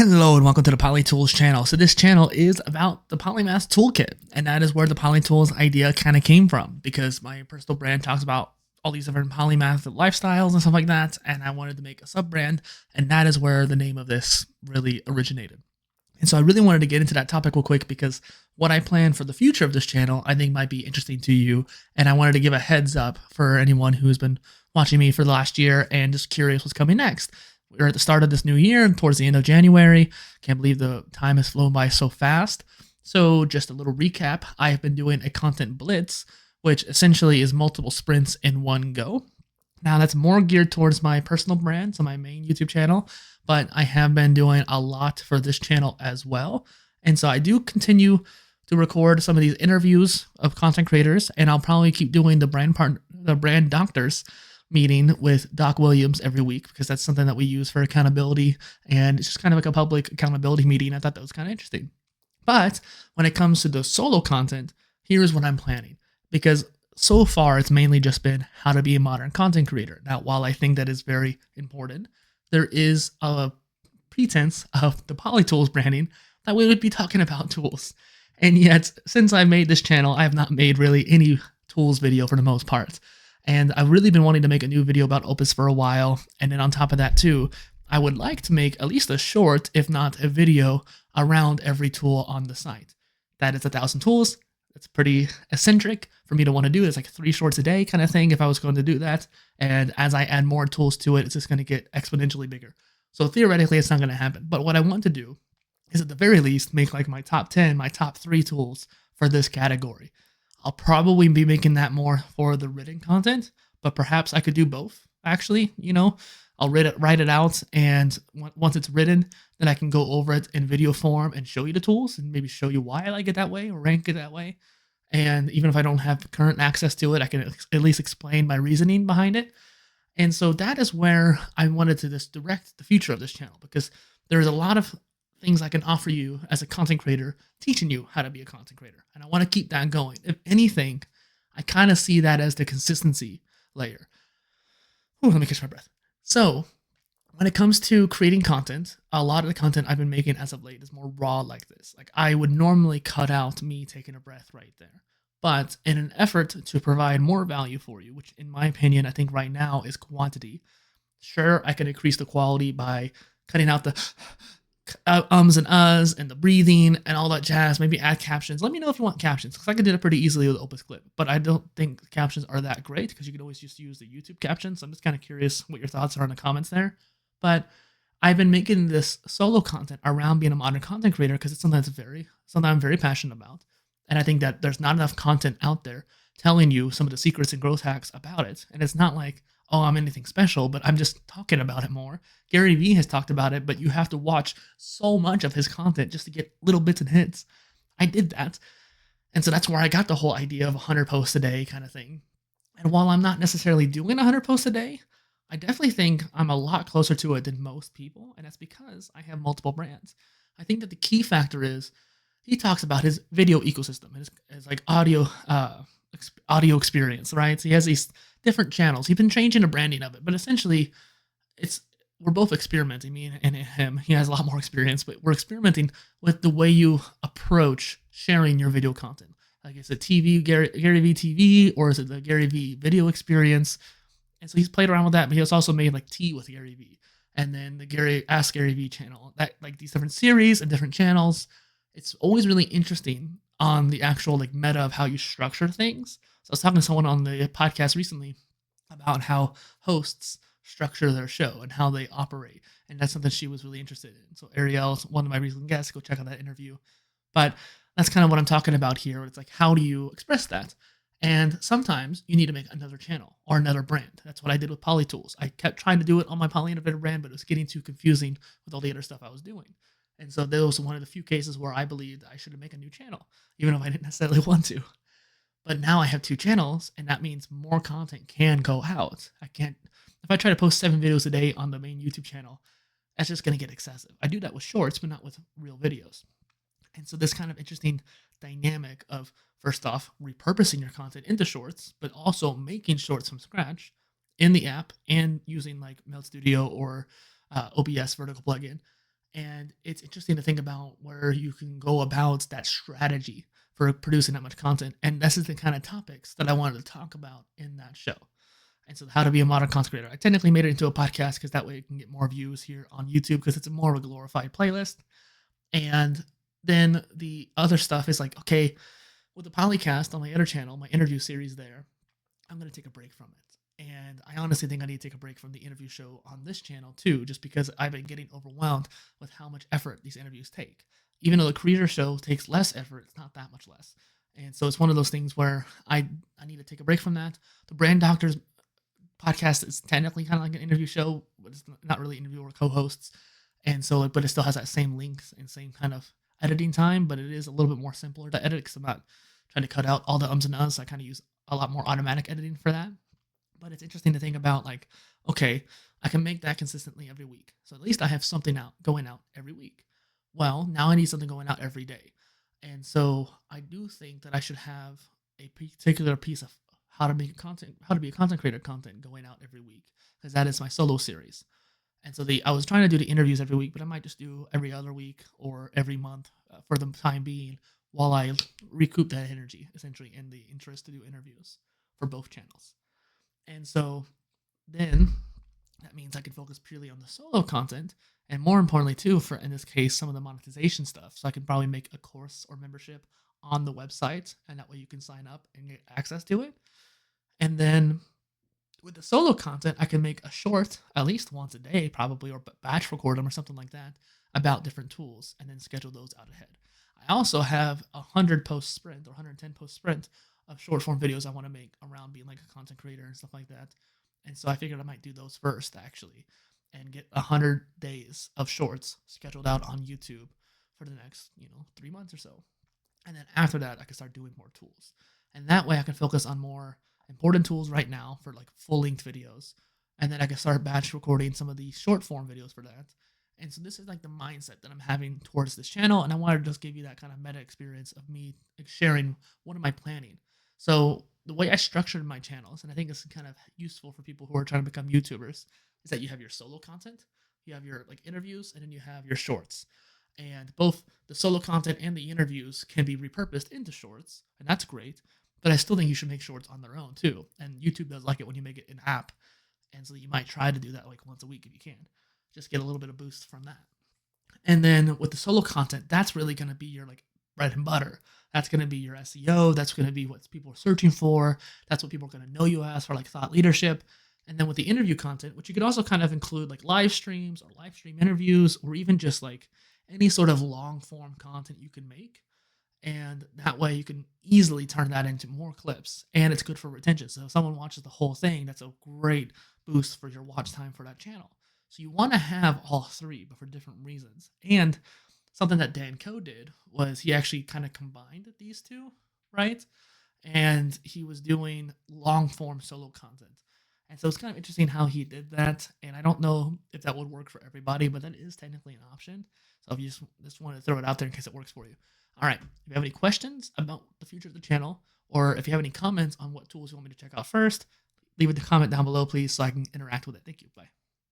Hello and welcome to the PolyTools channel. So this channel is about the Polymath Toolkit, and that is where the PolyTools idea kind of came from, because my personal brand talks about all these different Polymath lifestyles and stuff like that, and I wanted to make a sub-brand, and that is where the name of this really originated. And so I really wanted to get into that topic real quick because what I plan for the future of this channel I think might be interesting to you, and I wanted to give a heads up for anyone who's been watching me for the last year and just curious what's coming next. We're at the start of this new year and towards the end of January. Can't believe the time has flown by so fast. So just a little recap. I have been doing a content blitz, which essentially is multiple sprints in one go. Now that's more geared towards my personal brand, so my main YouTube channel, but I have been doing a lot for this channel as well. And so I do continue to record some of these interviews of content creators, and I'll probably keep doing the brand doctors meeting with Doc Williams every week, because that's something that we use for accountability, and it's just kind of like a public accountability meeting. I thought that was kind of interesting. But when it comes to the solo content, here's what I'm planning, because so far it's mainly just been how to be a modern content creator. Now, while I think that is very important, there is a pretense of the PolyTools branding that we would be talking about tools. And yet, since I made this channel, I have not made really any tools video for the most part. And I've really been wanting to make a new video about Opus for a while. And then on top of that too, I would like to make at least a short, if not a video, around every tool on the site. That is 1,000 tools. It's pretty eccentric for me to want to do. It's like 3 shorts a day kind of thing if I was going to do that. And as I add more tools to it, it's just going to get exponentially bigger. So theoretically, it's not going to happen. But what I want to do is at the very least make like my top 10, my top 3 tools for this category. I'll probably be making that more for the written content, but perhaps I could do both, actually. I'll write it out, and once it's written, then I can go over it in video form and show you the tools and maybe show you why I like it that way or rank it that way. And even if I don't have current access to it, I can at least explain my reasoning behind it. And so that is where I wanted to just direct the future of this channel, because there's a lot of things I can offer you as a content creator, teaching you how to be a content creator. And I want to keep that going. If anything, I kind of see that as the consistency layer. Ooh, let me catch my breath. So when it comes to creating content, a lot of the content I've been making as of late is more raw like this. Like I would normally cut out me taking a breath right there. But in an effort to provide more value for you, which in my opinion, I think right now is quantity. Sure, I can increase the quality by cutting out the ums and uhs and the breathing and all that jazz. Maybe add captions. Let me know if you want captions, because I could do it pretty easily with Opus Clip, but I don't think captions are that great, because you can always just use the YouTube captions. So I'm just kind of curious what your thoughts are in the comments there. But I've been making this solo content around being a modern content creator because it's something I'm very passionate about. And I think that there's not enough content out there telling you some of the secrets and growth hacks about it. And it's not like, oh, I'm anything special, but I'm just talking about it more. Gary Vee has talked about it, but you have to watch so much of his content just to get little bits and hits. I did that. And so that's where I got the whole idea of 100 posts a day kind of thing. And while I'm not necessarily doing 100 posts a day, I definitely think I'm a lot closer to it than most people. And that's because I have multiple brands. I think that the key factor is he talks about his video ecosystem, his like audio experience, right? So he has these different channels. He's been changing the branding of it, but essentially we're both experimenting, me and him. He has a lot more experience, but we're experimenting with the way you approach sharing your video content. Like, is it TV, Gary Vee TV, or is it the Gary Vee video experience? And so he's played around with that, but he has also made like Tea with Gary Vee, and then the Ask Gary Vee channel. That, like, these different series and different channels. It's always really interesting on the actual like meta of how you structure things. So I was talking to someone on the podcast recently about how hosts structure their show and how they operate. And that's something she was really interested in. So Ariel's one of my recent guests. Go check out that interview. But that's kind of what I'm talking about here. It's like, how do you express that? And sometimes you need to make another channel or another brand. That's what I did with PolyTools. I kept trying to do it on my PolyInnovator brand, but it was getting too confusing with all the other stuff I was doing. And so that was one of the few cases where I believed I should make a new channel, even if I didn't necessarily want to. But now I have 2 channels, and that means more content can go out. If I try to post 7 videos a day on the main YouTube channel, that's just going to get excessive. I do that with shorts, but not with real videos. And so this kind of interesting dynamic of, first off, repurposing your content into shorts, but also making shorts from scratch in the app and using like Melt Studio or OBS vertical plugin, And it's interesting to think about where you can go about that strategy for producing that much content. And this is the kind of topics that I wanted to talk about in that show. And so, how to be a modern content creator. I technically made it into a podcast because that way you can get more views here on YouTube because it's more of a glorified playlist. And then the other stuff is like, okay, with the Polycast on my other channel, my interview series there, I'm going to take a break from it. And I honestly think I need to take a break from the interview show on this channel too, just because I've been getting overwhelmed with how much effort these interviews take. Even though the creator show takes less effort, it's not that much less. And so it's one of those things where I need to take a break from that. The Brand Doctors podcast is technically kind of like an interview show, but it's not really interview or co-hosts. And so, but it still has that same length and same kind of editing time, but it is a little bit more simpler to edit because I'm not trying to cut out all the ums and uhs. So I kind of use a lot more automatic editing for that. But it's interesting to think about like, okay, I can make that consistently every week. So at least I have something going out every week. Well, now I need something going out every day. And so I do think that I should have a particular piece of how to be a content creator content going out every week, because that is my solo series. And so I was trying to do the interviews every week, but I might just do every other week or every month for the time being while I recoup that energy, essentially, and the interest to do interviews for both channels. And so then that means I can focus purely on the solo content, and more importantly too, for in this case, some of the monetization stuff. So I can probably make a course or membership on the website, and that way you can sign up and get access to it. And then with the solo content, I can make a short at least once a day, probably, or batch record them or something like that about different tools, and then schedule those out ahead. I also have 100 post sprint or 110 post sprint of short form videos I want to make around being like a content creator and stuff like that. And so I figured I might do those first actually, and get 100 days of shorts scheduled out on YouTube for the next, 3 months or so. And then after that, I can start doing more tools. And that way I can focus on more important tools right now for like full length videos. And then I can start batch recording some of the short form videos for that. And so this is like the mindset that I'm having towards this channel. And I wanted to just give you that kind of meta experience of me sharing what am I planning. So the way I structured my channels, and I think it's kind of useful for people who are trying to become YouTubers, is that you have your solo content, you have your like interviews, and then you have your shorts. And both the solo content and the interviews can be repurposed into shorts, and that's great. But I still think you should make shorts on their own too. And YouTube does like it when you make it an app. And so you might try to do that like once a week if you can. Just get a little bit of boost from that. And then with the solo content, that's really going to be your like bread and butter. That's going to be your SEO. That's going to be what people are searching for. That's what people are going to know you as for like thought leadership. And then with the interview content, which you could also kind of include like live streams or live stream interviews, or even just like any sort of long form content you can make. And that way you can easily turn that into more clips, and it's good for retention. So if someone watches the whole thing, that's a great boost for your watch time for that channel. So you want to have all three, but for different reasons. And something that Dan Coe did was he actually kind of combined these two, right? And he was doing long form solo content. And so it's kind of interesting how he did that. And I don't know if that would work for everybody, but that is technically an option. So if you just want to throw it out there in case it works for you. All right. If you have any questions about the future of the channel, or if you have any comments on what tools you want me to check out first, leave a comment down below, please, so I can interact with it. Thank you. Bye.